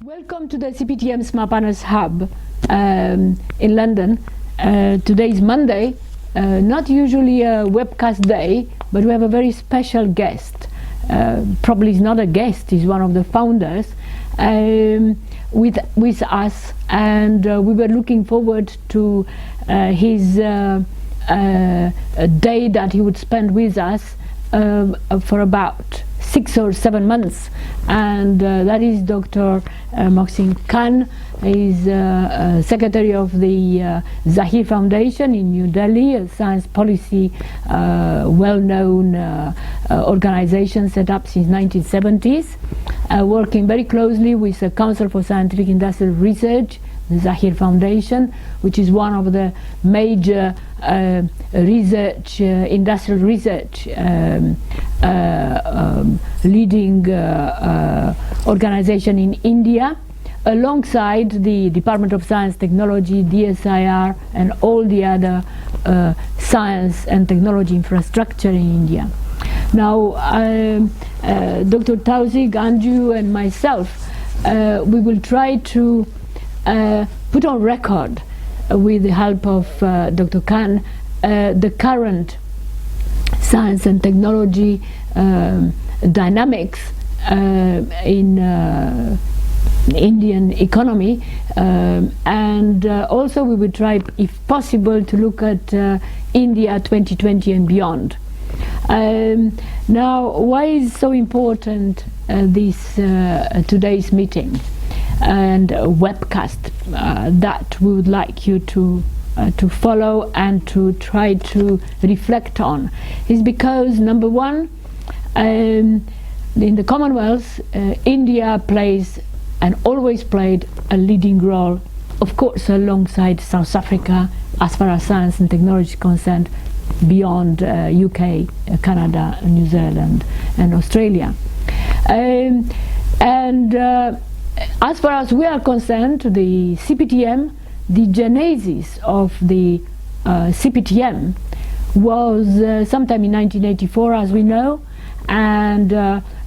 Welcome to the CPTM Smart Partners Hub in London. Today is Monday, not usually a webcast day, but we have a very special guest. Probably is not a guest, he's one of the founders with us, and we were looking forward to his a day that he would spend with us for about 6 or 7 months, and that is Dr. Mohsin Khan. He's secretary of the Zahir Foundation in New Delhi, a science policy well-known organization set up since 1970s, working very closely with the Council for Scientific Industrial Research, the Zahir Foundation, which is one of the major industrial research leading organization in India, alongside the Department of Science Technology, DSIR, and all the other science and technology infrastructure in India. Now, Dr. Tausig, Anju, and myself, we will try to put on record, with the help of Dr. Khan, the current science and technology dynamics in Indian economy, and also we will try, if possible, to look at India 2020 and beyond. Now, why is so important this today's meeting and webcast that we would like you to follow and to try to reflect on, is because, number one, in the Commonwealth, India plays and always played a leading role, of course, alongside South Africa as far as science and technology is concerned, beyond UK, Canada, New Zealand, and Australia. As far as we are concerned, the CPTM, the genesis of the CPTM was sometime in 1984, as we know, and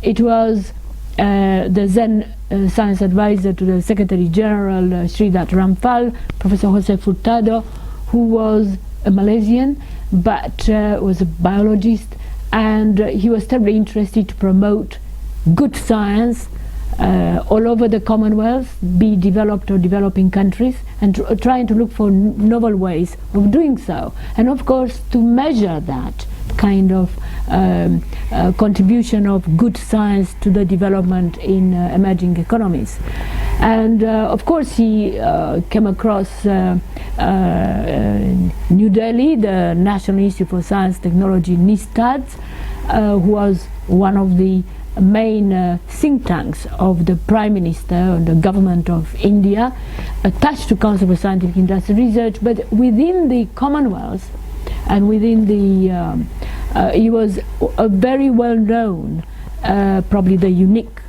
it was the then science advisor to the Secretary General, Sridhar Ramphal, Professor Jose Furtado, who was a Malaysian but was a biologist, and he was terribly interested to promote good science all over the Commonwealth, be developed or developing countries, and trying to look for novel ways of doing so, and of course to measure that kind of contribution of good science to the development in emerging economies. And of course he came across New Delhi, the National Institute for Science Technology, NISTAD, who was one of the main think tanks of the Prime Minister and the government of India, attached to Council for Scientific Industrial Research, but within the Commonwealth and within the he was a very well known, probably the unique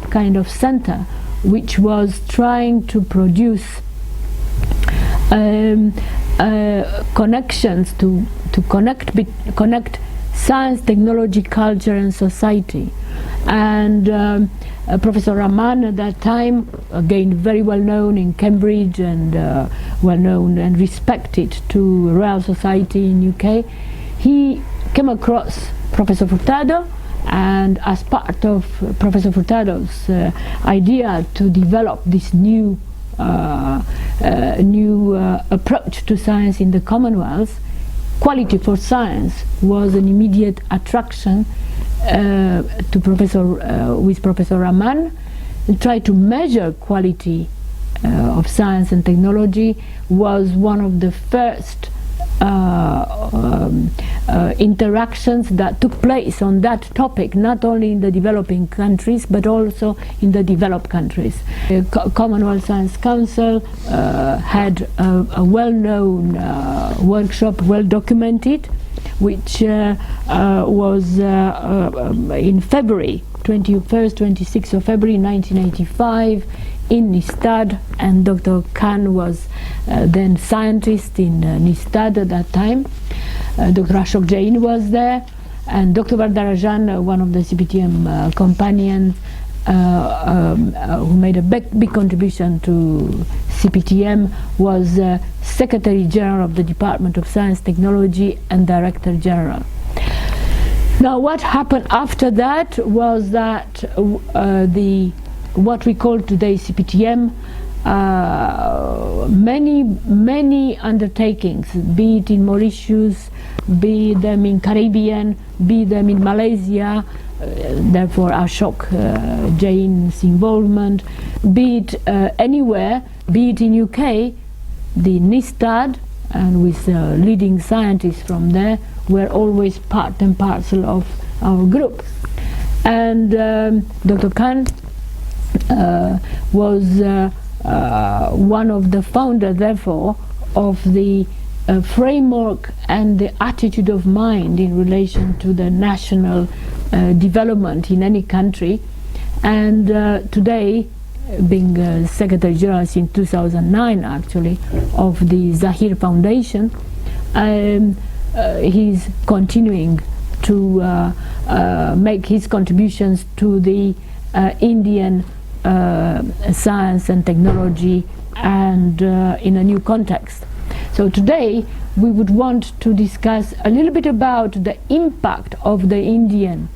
kind of center, which was trying to produce connections to connect science, technology, culture, and society. And Professor Raman at that time, again very well known in Cambridge and well known and respected to Royal Society in UK, he came across Professor Furtado, and as part of Professor Furtado's idea to develop this new approach to science in the Commonwealth, quality for science was an immediate attraction to Professor Raman, and try to measure quality of science and technology was one of the first interactions that took place on that topic, not only in the developing countries but also in the developed countries. The Commonwealth Science Council had a well-known workshop, well documented, which was in February, 21st, 26th of February 1985 in NISTAD, and Dr. Khan was then scientist in NISTAD at that time. Dr. Ashok Jain was there, and Dr. Vardarajan, one of the CPTM companions, who made a big contribution to CPTM, was Secretary General of the Department of Science, Technology and Director General. Now, what happened after that was that what we call today CPTM, many undertakings, be it in Mauritius, be them in Caribbean, be them in Malaysia, therefore Ashok Jain's involvement, be it anywhere, be it in UK, the NISTAD, and with leading scientists from there, were always part and parcel of our group. And Dr. Khan was one of the founders, therefore, of the framework and the attitude of mind in relation to the national development in any country. And today, being Secretary General since 2009 actually of the Zahir Foundation, he's continuing to make his contributions to the Indian science and technology, and in a new context. So today we would want to discuss a little bit about the impact of the Indian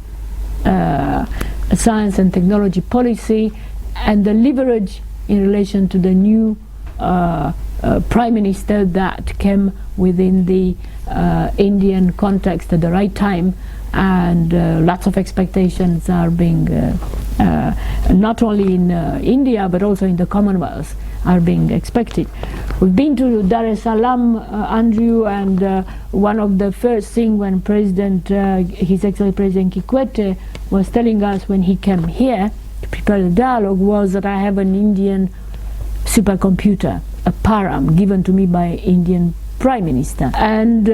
science and technology policy and the leverage in relation to the new Prime Minister that came within the Indian context at the right time, and lots of expectations are being not only in India but also in the Commonwealth are being expected. We've been to Dar es Salaam, Andrew, and one of the first things when His Excellency President Kikwete was telling us when he came here to prepare the dialogue was that I have an Indian supercomputer, a Param, given to me by Indian Prime Minister. And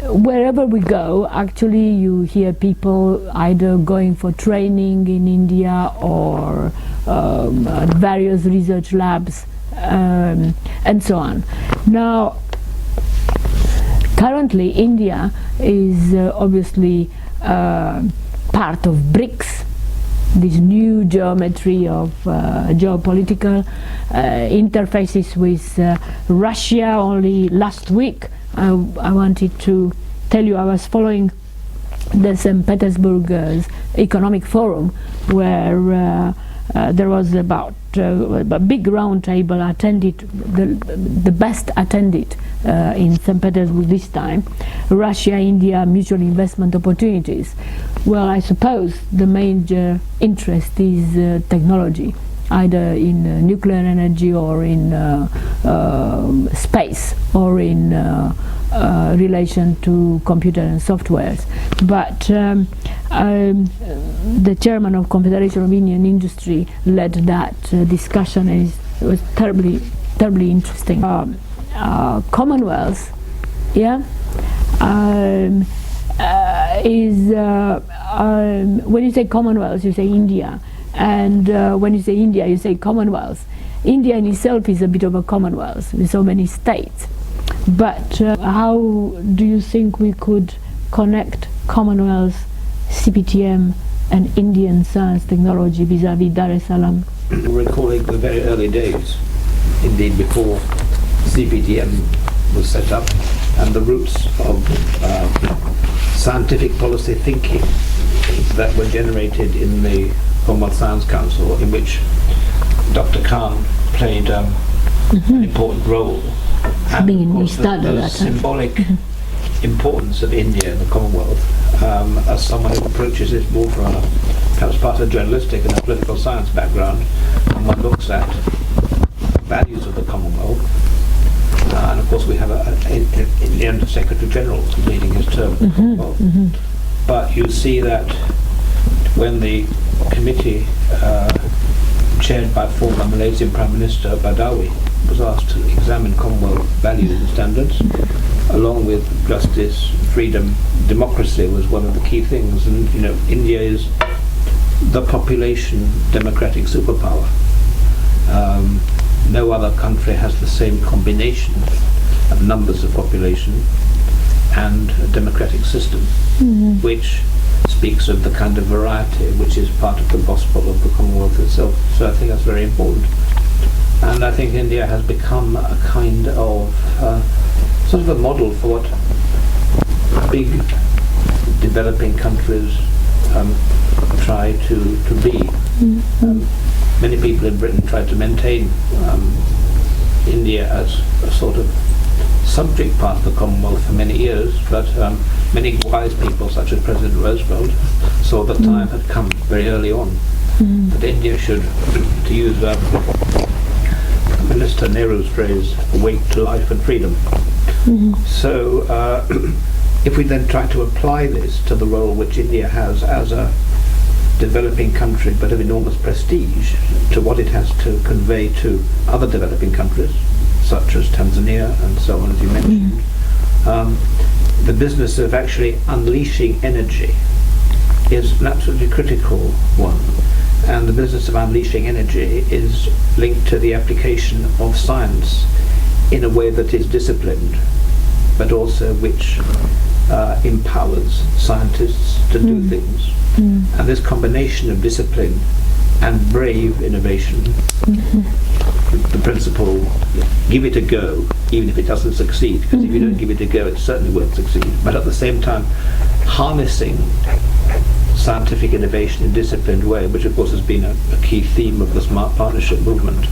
wherever we go, actually you hear people either going for training in India or various research labs and so on. Now, currently India is obviously part of BRICS, this new geometry of geopolitical interfaces with Russia. Only last week I wanted to tell you I was following the St. Petersburg Economic Forum, where there was about a big round table attended, the best attended in St. Petersburg this time, Russia-India mutual investment opportunities. Well, I suppose the major interest is technology, either in nuclear energy or in space or in relation to computer and softwares. But the chairman of Confederation of Indian Industry led that discussion, and it was terribly interesting. Commonwealth, yeah, is when you say Commonwealth, you say India, and when you say India, you say Commonwealth. India in itself is a bit of a Commonwealth with so many states. But how do you think we could connect Commonwealth, CPTM and Indian science technology vis-à-vis Dar es Salaam? Recalling the very early days, indeed before CPTM was set up, and the roots of scientific policy thinking that were generated in the Commonwealth Science Council, in which Dr. Khan played an important role. And of course the symbolic importance of India in the Commonwealth, as someone who approaches it more from perhaps part of a journalistic and a political science background, and one looks at values of the Commonwealth. And of course we have the Under Secretary General leading his term in the Commonwealth. But you see that when the committee chaired by former Malaysian Prime Minister Badawi was asked to examine Commonwealth values and standards, along with justice, freedom, democracy was one of the key things. And you know, India is the population democratic superpower. No other country has the same combination of numbers of population and a democratic system, which speaks of the kind of variety which is part of the gospel of the Commonwealth itself. So I think that's very important. And I think India has become a kind of sort of a model for what big developing countries try to be. Many people in Britain try to maintain India as a sort of subject part of the Commonwealth for many years, but many wise people, such as President Roosevelt, saw that time had come very early on that India should, to use Minister Nehru's phrase, awake to life and freedom. So if we then try to apply this to the role which India has as a developing country but of enormous prestige, to what it has to convey to other developing countries such as Tanzania and so on, as you mentioned, the business of actually unleashing energy is an absolutely critical one. And the business of unleashing energy is linked to the application of science in a way that is disciplined, but also which empowers scientists to do things. And this combination of discipline and brave innovation, the principle, give it a go, even if it doesn't succeed, because if you don't give it a go, it certainly won't succeed. But at the same time, harnessing scientific innovation in a disciplined way, which of course has been a key theme of the Smart Partnership movement,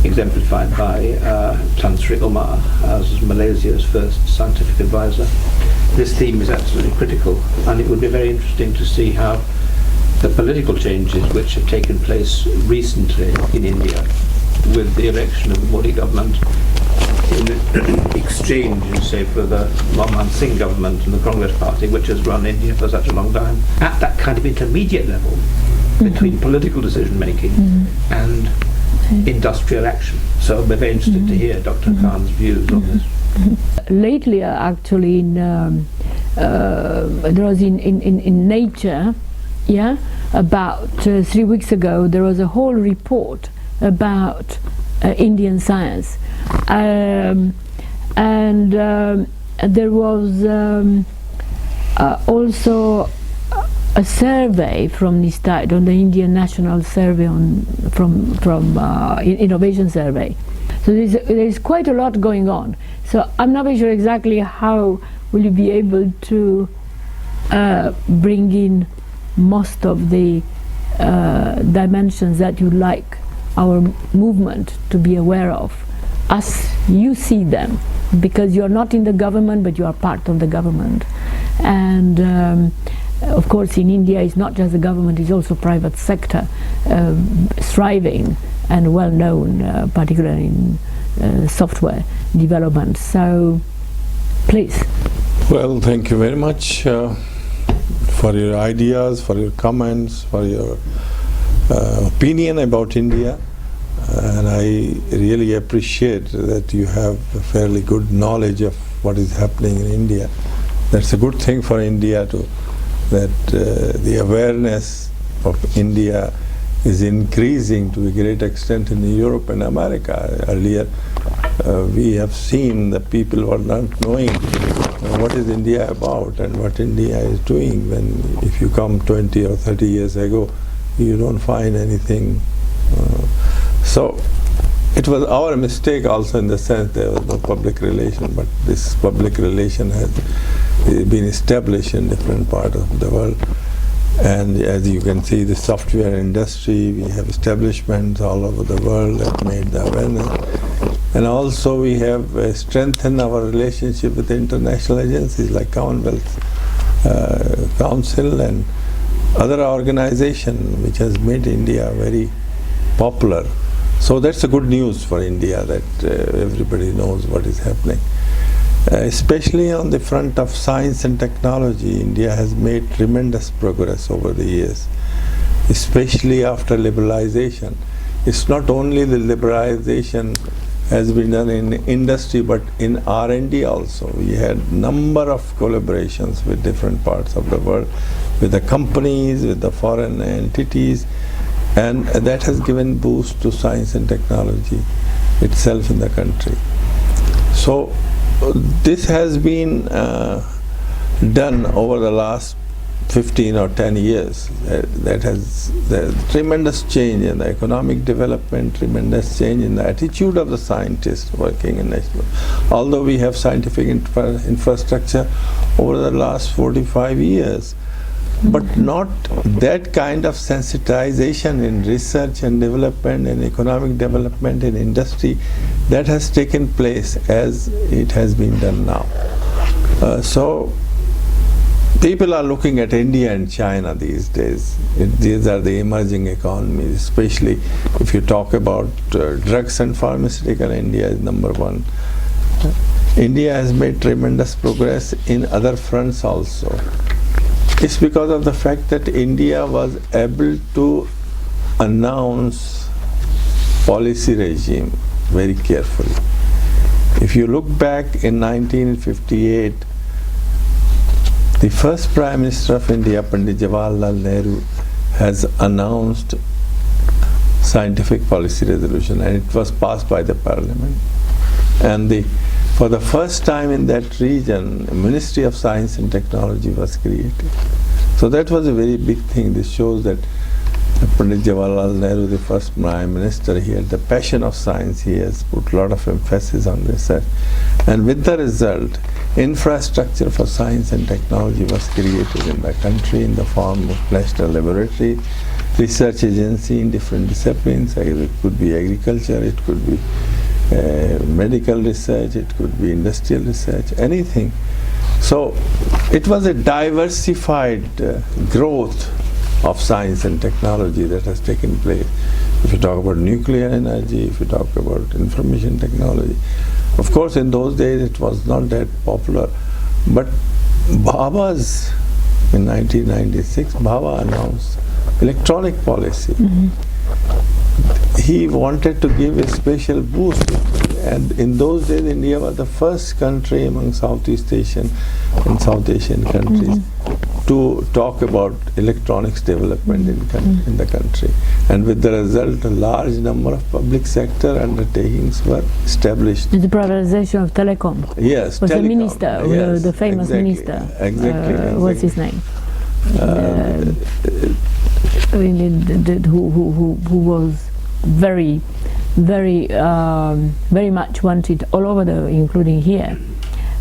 exemplified by Tan Sri Omar as Malaysia's first scientific advisor. This theme is absolutely critical, and it would be very interesting to see how the political changes which have taken place recently in India with the election of the Modi government in exchange, say, for the Manmohan Singh government and the Congress party, which has run India for such a long time, at that kind of intermediate level between political decision making and industrial action. So it'll be very interesting to hear Dr. Khan's views on this. Lately, actually, there was in Nature, about 3 weeks ago, there was a whole report about Indian science, and there was also a survey from NISTAD, on the Indian National Survey from Innovation Survey. So there's quite a lot going on. So I'm not very sure exactly how will you be able to bring in most of the dimensions that you like our movement to be aware of, as you see them, because you're not in the government but you are part of the government. And of course in India it's not just the government, it's also private sector thriving and well known, particularly in software development. So please. Well, thank you very much for your ideas, for your comments, for your opinion about India, and I really appreciate that you have a fairly good knowledge of what is happening in India. That's a good thing for India too, that the awareness of India is increasing to a great extent in Europe and America. Earlier we have seen that people were not knowing what is India about and what India is doing. When if you come 20 or 30 years ago, you don't find anything. So it was our mistake also, in the sense there was no public relation, but this public relation has been established in different parts of the world. And as you can see, the software industry, we have establishments all over the world that made the awareness. And also we have strengthened our relationship with international agencies like Commonwealth Council and other organizations, which has made India very popular. So that's a good news for India, that everybody knows what is happening. Especially on the front of science and technology, India has made tremendous progress over the years, especially after liberalization. It's not only the liberalization has been done in industry, but in R&D also. We had number of collaborations with different parts of the world, with the companies, with the foreign entities, and that has given boost to science and technology itself in the country. So this has been done over the last 15 or 10 years. That has tremendous change in the economic development, tremendous change in the attitude of the scientists working in national. Although we have scientific infrastructure over the last 45 years, but not that kind of sensitization in research and development and economic development in industry that has taken place as it has been done now. So people are looking at India and China these days. These are the emerging economies, especially if you talk about drugs and pharmaceutical. India is number one. India has made tremendous progress in other fronts also. It's because of the fact that India was able to announce policy regime very carefully. If you look back in 1958, the first Prime Minister of India, Pandit Jawaharlal Nehru, has announced scientific policy resolution, and it was passed by the Parliament. And for the first time in that region, a Ministry of Science and Technology was created. So that was a very big thing. This shows that Pandit Jawaharlal Nehru, the first Prime Minister, he had the passion of science. He has put a lot of emphasis on research. And with the result, infrastructure for science and technology was created in the country in the form of national laboratory, research agency in different disciplines. It could be agriculture, it could be medical research, it could be industrial research, anything. So it was a diversified growth of science and technology that has taken place. If you talk about nuclear energy, if you talk about information technology. Of course, in those days it was not that popular, but Bhabha's, in 1996, Bhabha announced electronic policy. He wanted to give a special boost, and in those days India was the first country among Southeast Asian and South Asian countries to talk about electronics development in the country. And with the result, a large number of public sector undertakings were established. The privatization of telecom. Yes, was telecom. The minister, Yes, the famous minister. What's his name? Who was very much wanted all over including here.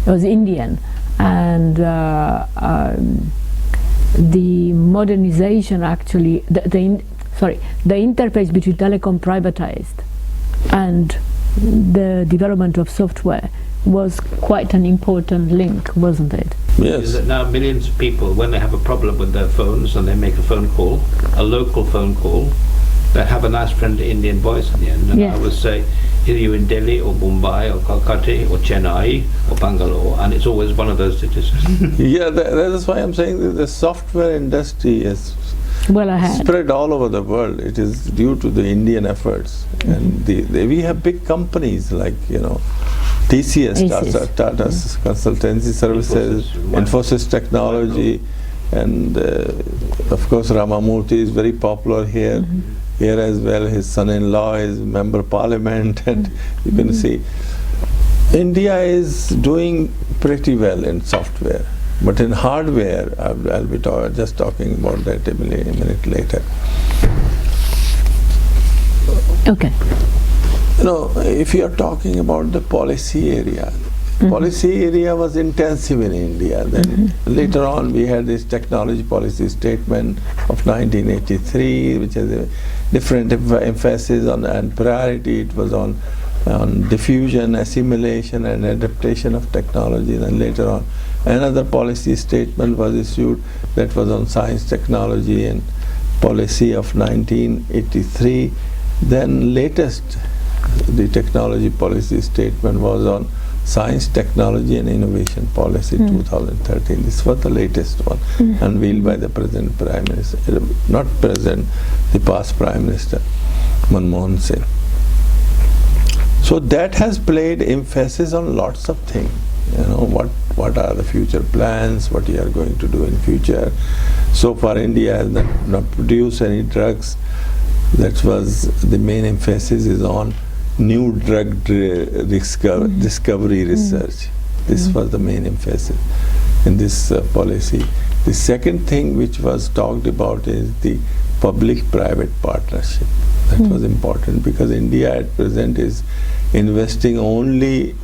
It was Indian, and the modernization actually, the interface between telecom privatized and the development of software was quite an important link, wasn't it? Yes. Is that now millions of people, when they have a problem with their phones and they make a phone call, a local phone call, they have a nice friendly Indian voice in the end. And Yes. I would say, either you're in Delhi or Mumbai or Calcutta or Chennai or Bangalore, and it's always one of those cities. Yeah, that is why I'm saying that the software industry is Well ahead. spread all over the world. It is due to the Indian efforts. And we have big companies like, TCS, Tata Consultancy Services, Infosys Technology, and of course Ramamurthy is very popular here. Here as well, his son-in-law is member of parliament, and you can see India is doing pretty well in software, but in hardware, I'll be just talking about that a minute later. Okay. If you are talking about the policy area, policy area was intensive in India. Then later on we had this technology policy statement of 1983, which has a different emphasis on and priority. It was on diffusion, assimilation and adaptation of technology. Then later on another policy statement was issued that was on science, technology and policy of 1983. Then latest, the technology policy statement was on science, technology and innovation policy 2013. This was the latest one, unveiled by the present Prime Minister, not present, the past Prime Minister, Manmohan Singh. So that has played emphasis on lots of things. What are the future plans, what you are going to do in future. So far India has not produced any drugs. That was the main emphasis is on new drug discovery research. This was the main emphasis in this policy. The second thing which was talked about is the public-private partnership. That was important because India at present is investing only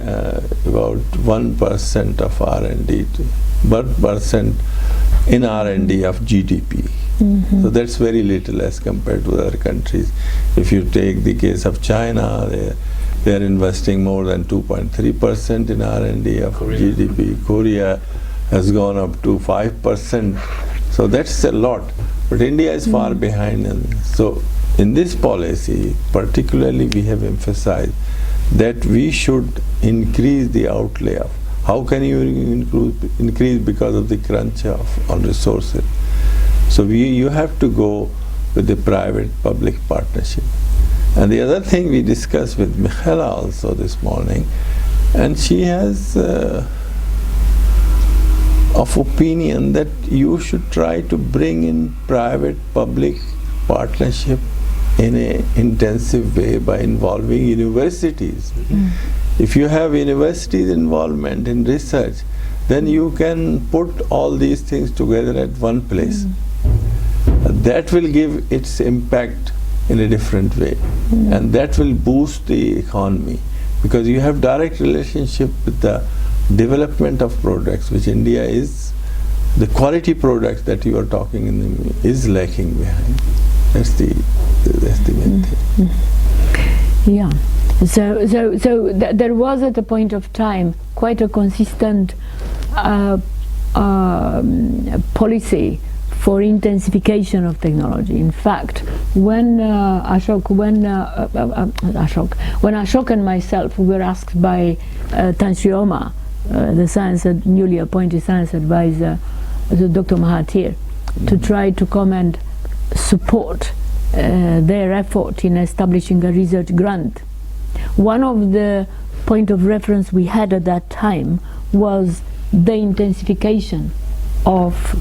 about 1% of R&D, 1% in R&D of GDP. So that's very little as compared to other countries. If you take the case of China, they're investing more than 2.3% in R&D of GDP. Korea has gone up to 5%. So that's a lot. But India is far behind. And so in this policy, particularly we have emphasized that we should increase the outlay of. How can you increase because of the crunch on resources? So you have to go with the private-public partnership. And the other thing we discussed with Michaela also this morning, and she has of opinion that you should try to bring in private-public partnership in an intensive way by involving universities. If you have universities' involvement in research, then you can put all these things together at one place. That will give its impact in a different way, and that will boost the economy because you have direct relationship with the development of products, which India is, the quality products that you are talking in is lacking behind. That's the main thing. Yeah. So there was at a point of time quite a consistent policy for intensification of technology. In fact, when Ashok and myself were asked by Tan Sri Oma, the newly appointed science advisor, Dr. Mahathir, to try to come and support their effort in establishing a research grant. One of the point of reference we had at that time was the intensification of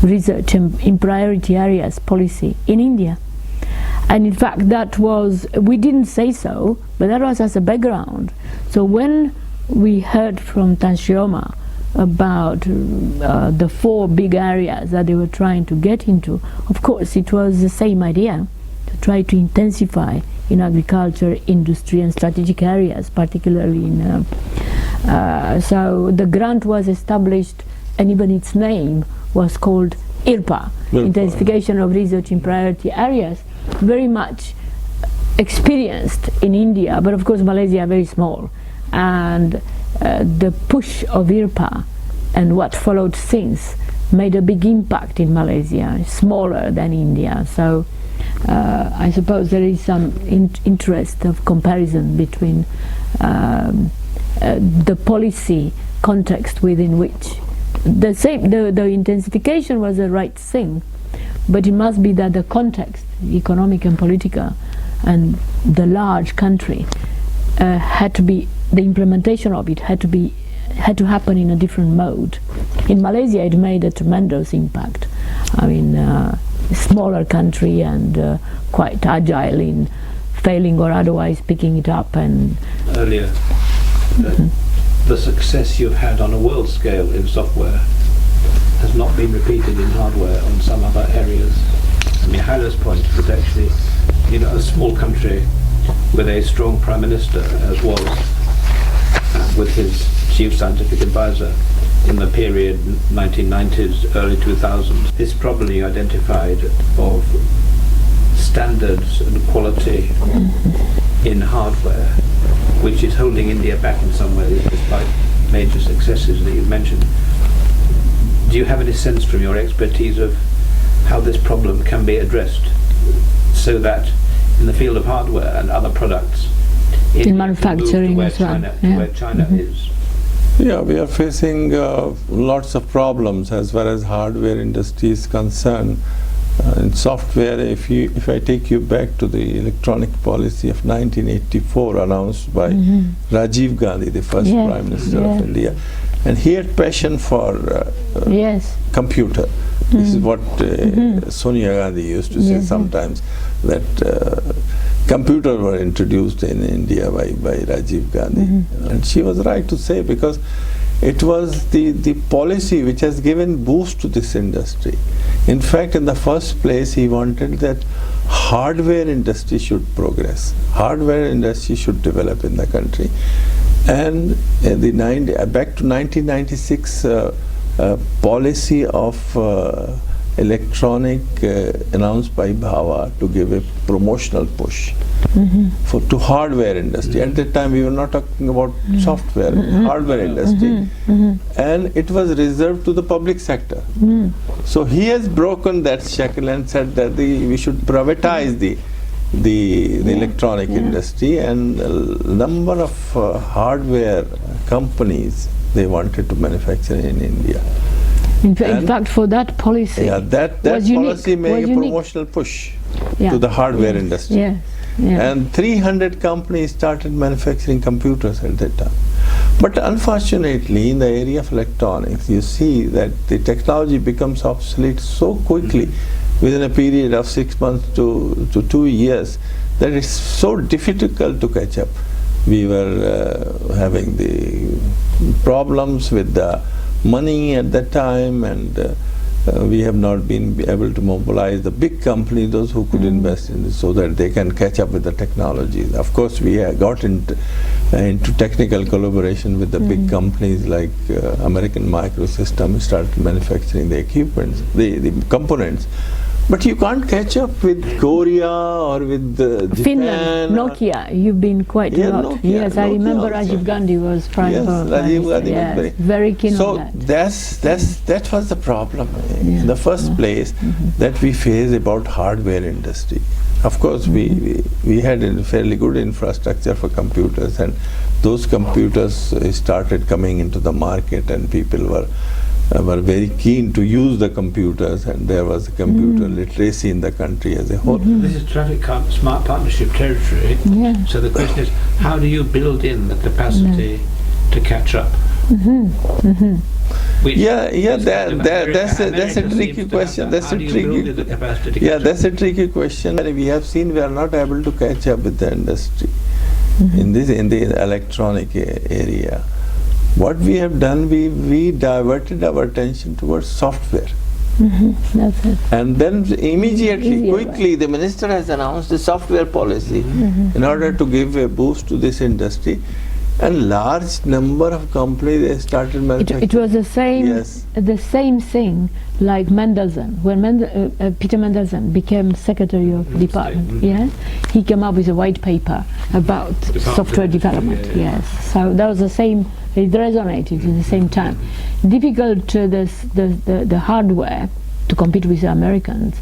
research in priority areas policy in India. And in fact that was, we didn't say so, but that was as a background. So when we heard from Tan Sri Oma about the 4 big areas that they were trying to get into, of course it was the same idea, to try to intensify in agriculture, industry and strategic areas, particularly in so the grant was established, and even its name was called IRPA, Intensification of Research in Priority Areas, very much experienced in India, but of course Malaysia are very small, and the push of IRPA and what followed since made a big impact in Malaysia, smaller than India. So I suppose there is some interest of comparison between the policy context within which the intensification was the right thing, but it must be that the context, economic and political, and the large country had to be, the implementation of it had to happen in a different mode. In Malaysia it made a tremendous impact. I mean, smaller country and quite agile in failing or otherwise picking it up. And earlier, the success you've had on a world scale in software has not been repeated in hardware on some other areas. I mean, Hailer's point was actually, you know, a small country with a strong prime minister, as was with his chief scientific advisor in the period 1990s, early 2000s, is probably identified of standards and quality in hardware, which is holding India back in some ways, despite major successes that you've mentioned. Do you have any sense from your expertise of how this problem can be addressed so that in the field of hardware and other products, in manufacturing as well, where China is? Yeah, we are facing lots of problems as far as hardware industry is concerned. In software, if I take you back to the electronic policy of 1984 announced by Rajiv Gandhi, the first Prime Minister of India, and he had passion for computer. This is what Sonia Gandhi used to say sometimes, that computers were introduced in India by Rajiv Gandhi. And she was right to say, because it was the policy which has given boost to this industry. In fact, in the first place, he wanted that hardware industry should progress. Hardware industry should develop in the country. And back to 1996 policy of electronic announced by Bhava to give a promotional push to hardware industry. At that time we were not talking about software, hardware industry, and it was reserved to the public sector. So he has broken that shackle and said that we should privatize the electronic industry, and a number of hardware companies they wanted to manufacture in India. In fact, for that policy, that policy made a promotional push to the hardware industry. And 300 companies started manufacturing computers at that time. But unfortunately, in the area of electronics, you see that the technology becomes obsolete so quickly within a period of 6 months to 2 years that it's so difficult to catch up. We were having the problems with the money at that time, and we have not been able to mobilize the big companies, those who could invest in it, so that they can catch up with the technology. Of course, we got into technical collaboration with the big companies like American Microsystems, started manufacturing the equipment, the components. But you can't catch up with Korea or with Japan. Finland, Nokia, you've been quite a lot. Nokia, yes, I Nokia remember also. Rajiv Gandhi was prime Rajiv Gandhi was very keen so on that. that was the problem in the first place that we face about hardware industry. Of course, we had a fairly good infrastructure for computers, and those computers started coming into the market, and people were very keen to use the computers, and there was a computer literacy in the country as a whole. This is traffic smart partnership territory. So the question is, how do you build in the capacity to catch up? That's a tricky question. That's a tricky question. We have seen we are not able to catch up with the industry in the electronic area. What we have done, we diverted our attention towards software. That's it. And then immediately, quickly, the minister has announced a software policy in order to give a boost to this industry. And large number of companies they started manufacturing. It was the same thing like Mendelssohn. When Peter Mendelssohn became secretary of the department, he came up with a white paper about software development. So that was the same. It resonated at the same time. Difficult the hardware to compete with the Americans,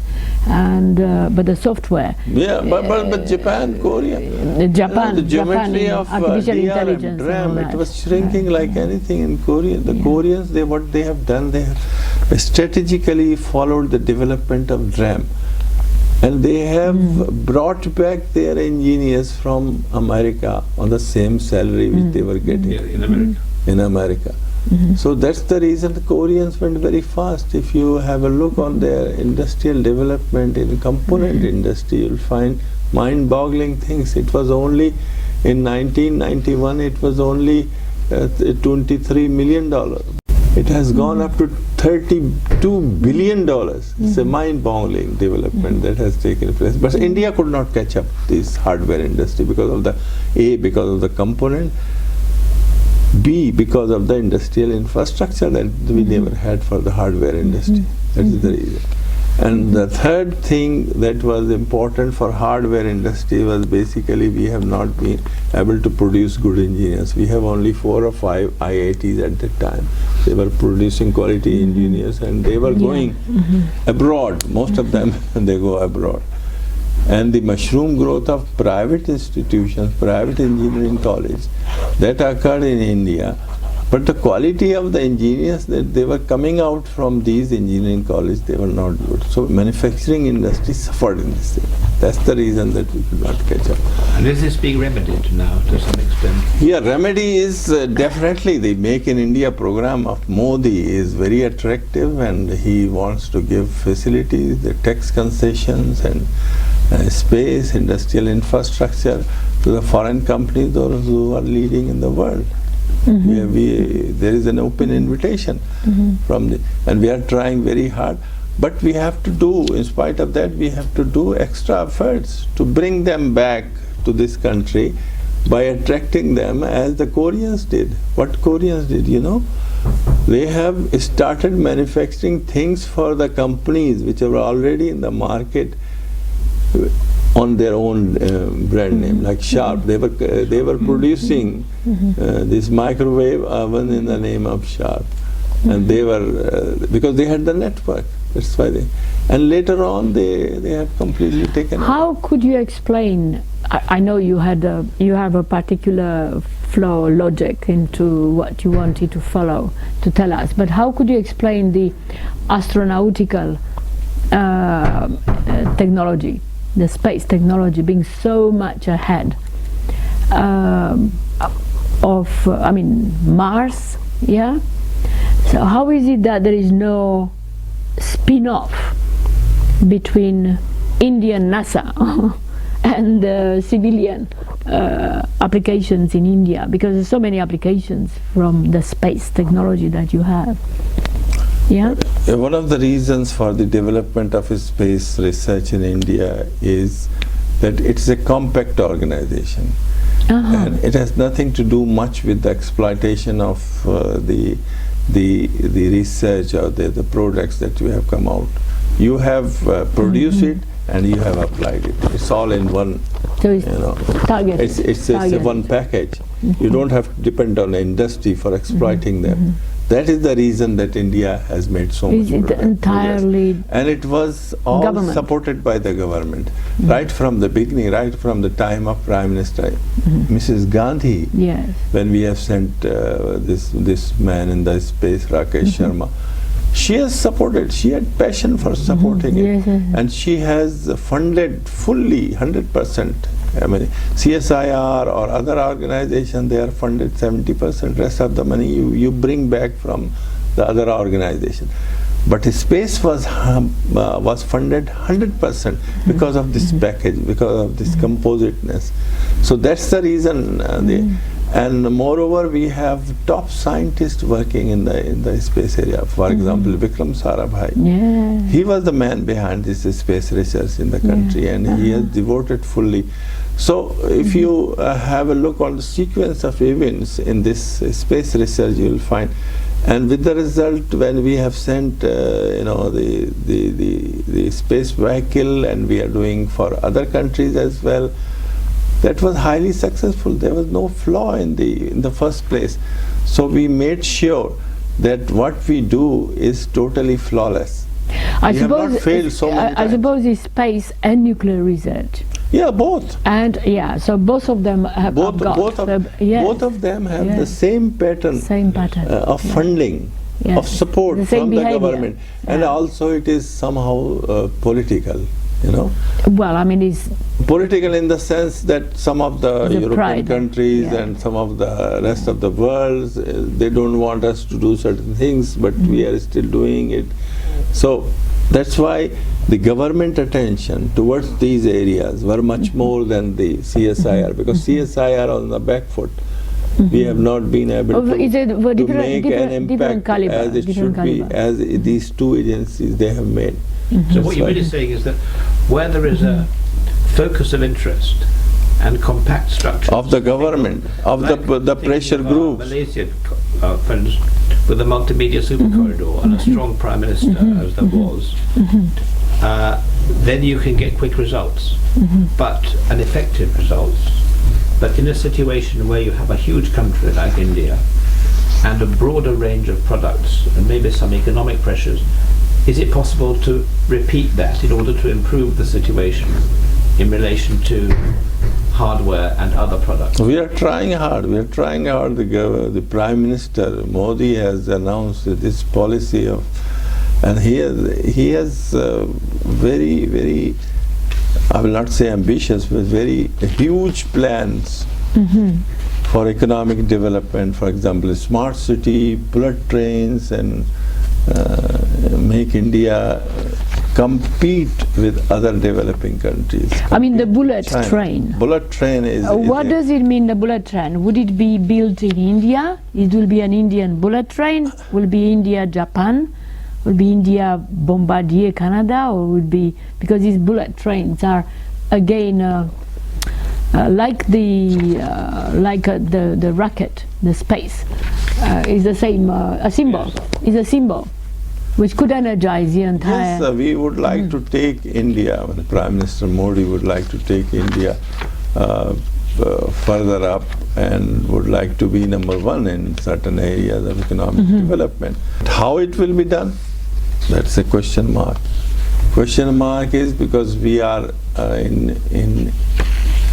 and but the software. But Japan, Korea, Japan, the geometry of artificial DRM, intelligence, DRAM, it was shrinking like anything in Korea. The Koreans, what they have done, they have strategically followed the development of DRAM, and they have brought back their engineers from America on the same salary which they were getting in America. So that's the reason the Koreans went very fast. If you have a look on their industrial development in component industry, you'll find mind-boggling things. It was only in 1991, it was only $23 million. It has gone up to $32 billion. It's a mind-boggling development that has taken place. But India could not catch up this hardware industry because of the component, B, because of the industrial infrastructure that we never had for the hardware industry. That is the reason. And the third thing that was important for hardware industry was basically we have not been able to produce good engineers. We have only 4 or 5 IITs at that time. They were producing quality engineers, and they were going abroad. Most of them, they go abroad. And the mushroom growth of private institutions, private engineering colleges, that occurred in India. But the quality of the engineers that they were coming out from these engineering colleges, they were not good. So manufacturing industry suffered in this thing. That's the reason that we could not catch up. And is this being remedied now to some extent? Remedy is definitely the Make in India program of Modi is very attractive, and he wants to give facilities, the tax concessions and space, industrial infrastructure to the foreign companies, those who are leading in the world. There is an open invitation from and we are trying very hard. But we have to do, in spite of that, we have to do extra efforts to bring them back to this country by attracting them as the Koreans did. What Koreans did, you know? They have started manufacturing things for the companies which are already in the market on their own brand name, like Sharp. They were producing this microwave oven in the name of Sharp, and they were because they had the network. That's why they. And later on, they have completely taken. How could you explain? I know you have a particular flow logic into what you wanted to follow to tell us, but how could you explain the astronautical technology, the space technology being so much ahead of, I mean, Mars? Yeah. So how is it that there is no spin-off between Indian NASA and civilian applications in India, because there's so many applications from the space technology that you have? Yeah. One of the reasons for the development of space research in India is that it's a compact organization, and it has nothing to do much with the exploitation of the research or the products that you have come out. You have produced it and you have applied it. It's all in one. So it's target. It's a one package. You don't have to depend on the industry for exploiting them. That is the reason that India has made so much progress. Is it entirely and it was all government supported by the government, right from the beginning, right from the time of Prime Minister Mrs. Gandhi. Yes. When we have sent this man in the space, Rakesh Sharma, she has supported. She had passion for supporting it, and she has funded fully 100%. I mean, CSIR or other organizations, they are funded 70%. Rest of the money you bring back from the other organization. But space was funded 100% because of this package, because of this compositeness. So that's the reason. And moreover, we have top scientists working in the space area. For example, Vikram Sarabhai. Yeah. He was the man behind this space research in the country, and he has devoted fully. So if you have a look on the sequence of events in this space research, you will find. And with the result, when we have sent the space vehicle, and we are doing for other countries as well, that was highly successful. There was no flaw in the first place. So we made sure that what we do is totally flawless. I we suppose have not failed so many times. I suppose it's space and nuclear research. Yeah, both. And so both of them have both of them have the same pattern. Of funding, of support from the government, and also it is somehow political. Well, I mean, it's political in the sense that some of the European countries and some of the rest of the world, they don't want us to do certain things, but we are still doing it. So that's why the government attention towards these areas were much more than the CSIR, because CSIR on the back foot. We have not been able to make an impact as it should be, as these two agencies they have made. So what you're really saying is that where there is a focus of interest and compact structure of the government, of the pressure groups, Malaysian friends with the multimedia super corridor and a strong prime minister as there was, then you can get quick results, and effective results. But in a situation where you have a huge country like India and a broader range of products and maybe some economic pressures, is it possible to repeat that in order to improve the situation in relation to hardware and other products? We are trying hard. We are trying hard. The Prime Minister Modi has announced this policy of, and he has very, very, I will not say ambitious, but very huge plans for economic development. For example, smart city, bullet trains, and make India compete with other developing countries. I mean the bullet China. train. Bullet train is... What does it mean, the bullet train? Would it be built in India? It will be an Indian bullet train? Will be India, Japan? Will be India, Bombardier, Canada? Or would be, because these bullet trains are again like the rocket, the space, is the same, a symbol, is a symbol which could energize the entire... Yes, we would like to take India, Prime Minister Modi would like to take India further up and would like to be #1 in certain areas of economic development. How it will be done? That's a question mark. Question mark is because we are in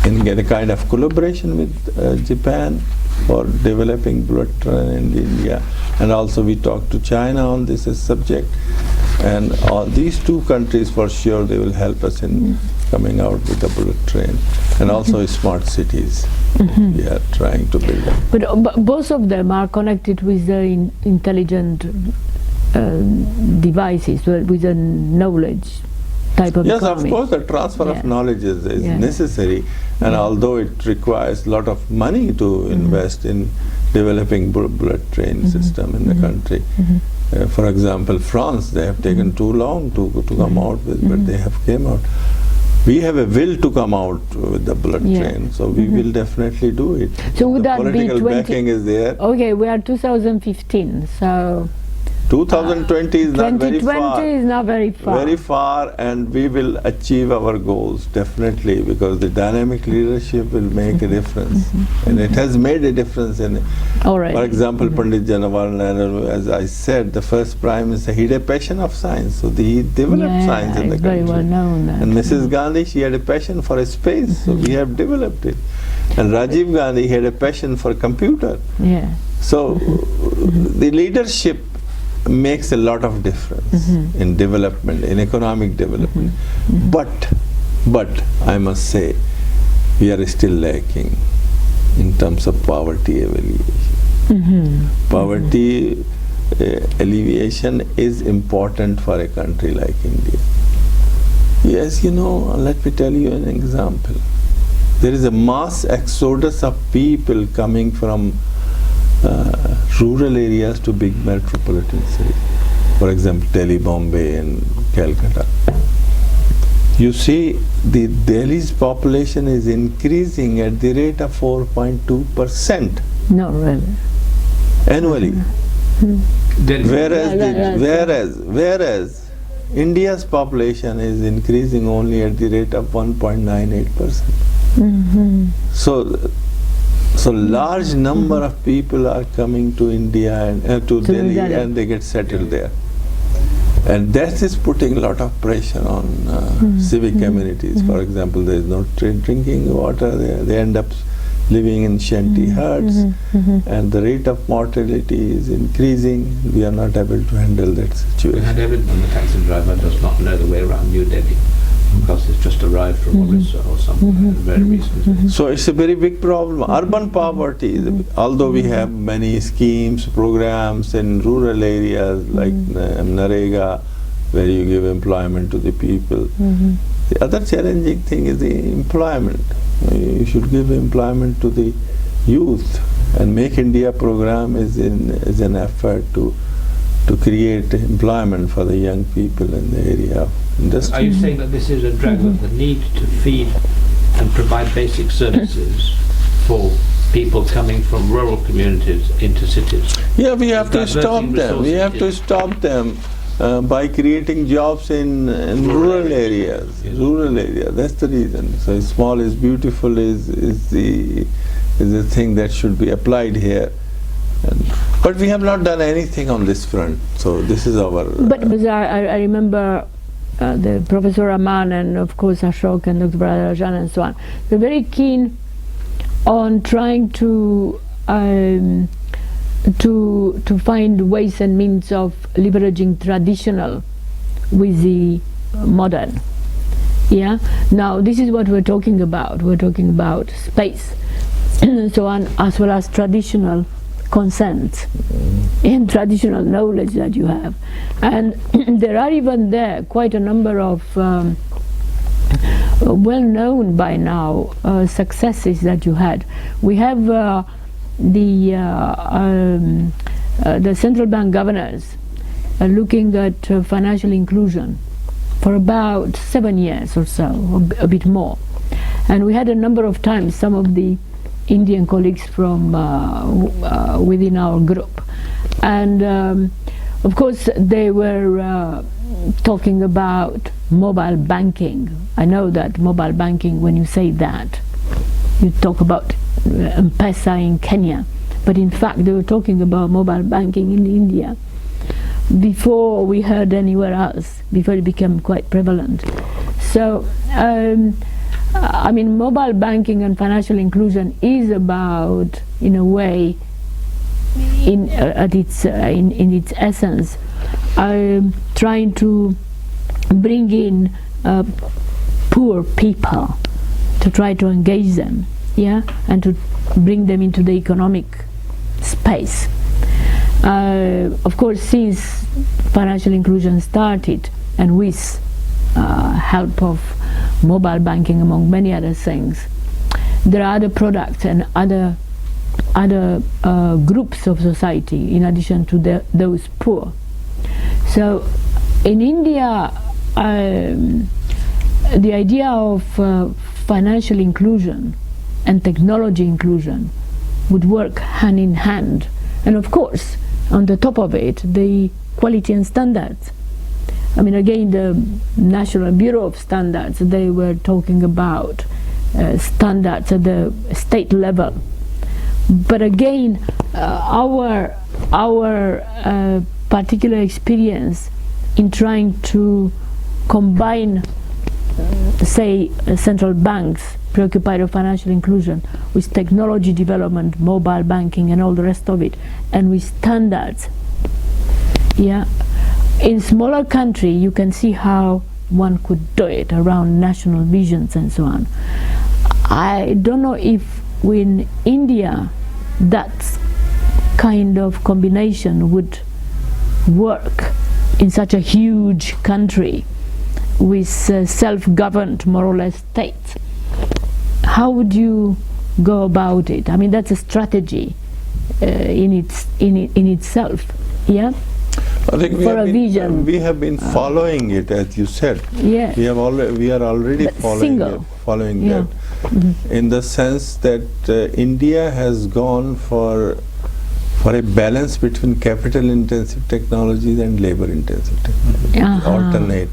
a kind of collaboration with Japan for developing bullet train in India, and also we talk to China on this subject, and these two countries for sure they will help us in coming out with the bullet train, and also smart cities we are trying to build up. But both of them are connected with the intelligent devices, with the knowledge type of economy. Yes, of course, the transfer of knowledge is necessary, and although it requires a lot of money to invest in developing bullet train system in the country. For example, France, they have taken too long to come out with, but they have came out. We have a will to come out with the bullet train, so we will definitely do it. So would that political be 20? Backing is there. Okay, we are 2015, so 2020 is not very far. 2020 is not very far. Very far, and we will achieve our goals definitely, because the dynamic leadership will make a difference, and it has made a difference. In, for example, Pandit Jawaharlal Nehru, as I said, the first Prime Minister, he had a passion of science, so he developed science in the country. Very well known. And Mrs. Gandhi, she had a passion for space, so we have developed it. And Rajiv Gandhi had a passion for computer. Yeah. So the leadership makes a lot of difference in development, in economic development. But I must say, we are still lacking in terms of poverty alleviation. Poverty alleviation is important for a country like India. Yes, you know, let me tell you an example. There is a mass exodus of people coming from rural areas to big metropolitan cities. For example, Delhi, Bombay and Calcutta. You see, the Delhi's population is increasing at the rate of 4.2%. Not really. Annually. Whereas India's population is increasing only at the rate of 1.98%. So large number of people are coming to India and to Delhi, and they get settled there. And that is putting a lot of pressure on civic communities. For example, there is no drinking water there. They end up living in shanty huts, and the rate of mortality is increasing. We are not able to handle that situation. We had everyone, the taxi driver does not know the way around New Delhi, because it's just arrived from Orissa or somewhere very recently. So it's a very big problem. Urban poverty, although we have many schemes, programs in rural areas like Narega, where you give employment to the people. The other challenging thing is the employment. You should give employment to the youth, and Make India program is an effort to create employment for the young people in the area of industry. Are you saying that this is a drag of the need to feed and provide basic services for people coming from rural communities into cities? Yeah, we have to stop them. We have to stop them by creating jobs in rural areas. Rural areas. That's the reason. So small is beautiful is the thing that should be applied here. But we have not done anything on this front. So this is our. But I remember the Professor Aman and of course Ashok and Dr. Rajan and so on. They're very keen on trying to find ways and means of leveraging traditional with the modern. Yeah. Now this is what we're talking about. We're talking about space, and so on, as well as traditional consent and traditional knowledge that you have. And there are even there quite a number of well known by now successes that you had. We have the central bank governors looking at financial inclusion for about 7 years or so, a bit more. And we had a number of times some of the Indian colleagues from within our group. And of course they were talking about mobile banking. I know that mobile banking, when you say that, you talk about M-Pesa in Kenya, but in fact they were talking about mobile banking in India before we heard anywhere else, before it became quite prevalent. So I mean, mobile banking and financial inclusion is about, in a way, in its essence, trying to bring in poor people, to try to engage them, yeah, and to bring them into the economic space. Of course, since financial inclusion started, and with help of mobile banking, among many other things, there are other products and other groups of society in addition to those poor. So in India, the idea of financial inclusion and technology inclusion would work hand in hand, and of course on the top of it the quality and standards. I mean, again, the National Bureau of Standards, they were talking about standards at the state level. But again, our particular experience in trying to combine, say, central banks preoccupied with financial inclusion with technology development, mobile banking and all the rest of it, and with standards, yeah. In smaller country, you can see how one could do it around national visions and so on. I don't know if in India that kind of combination would work in such a huge country with self-governed, more or less, states. How would you go about it? I mean, that's a strategy in itself, yeah. I think we have been following it, as you said. Yeah. We are already following yeah. that, in the sense that India has gone for a balance between capital-intensive technologies and labor-intensive technologies, alternate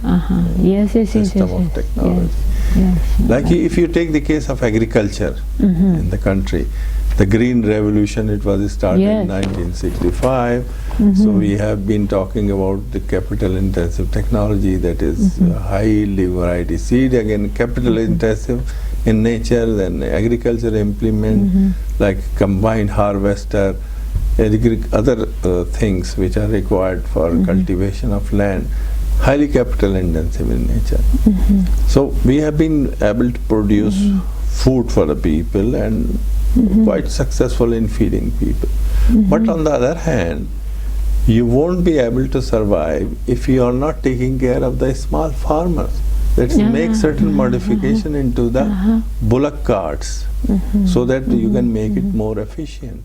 system of technology. Yes. Like if you take the case of agriculture in the country, the Green Revolution, it was started in 1965. So we have been talking about the capital-intensive technology, that is highly variety seed, again capital-intensive in nature, then agriculture implement like combined harvester, other things which are required for cultivation of land, highly capital-intensive in nature. So we have been able to produce food for the people and quite successful in feeding people. But on the other hand, you won't be able to survive if you are not taking care of the small farmers. Let's make certain modification into the bullock carts so that you can make it more efficient.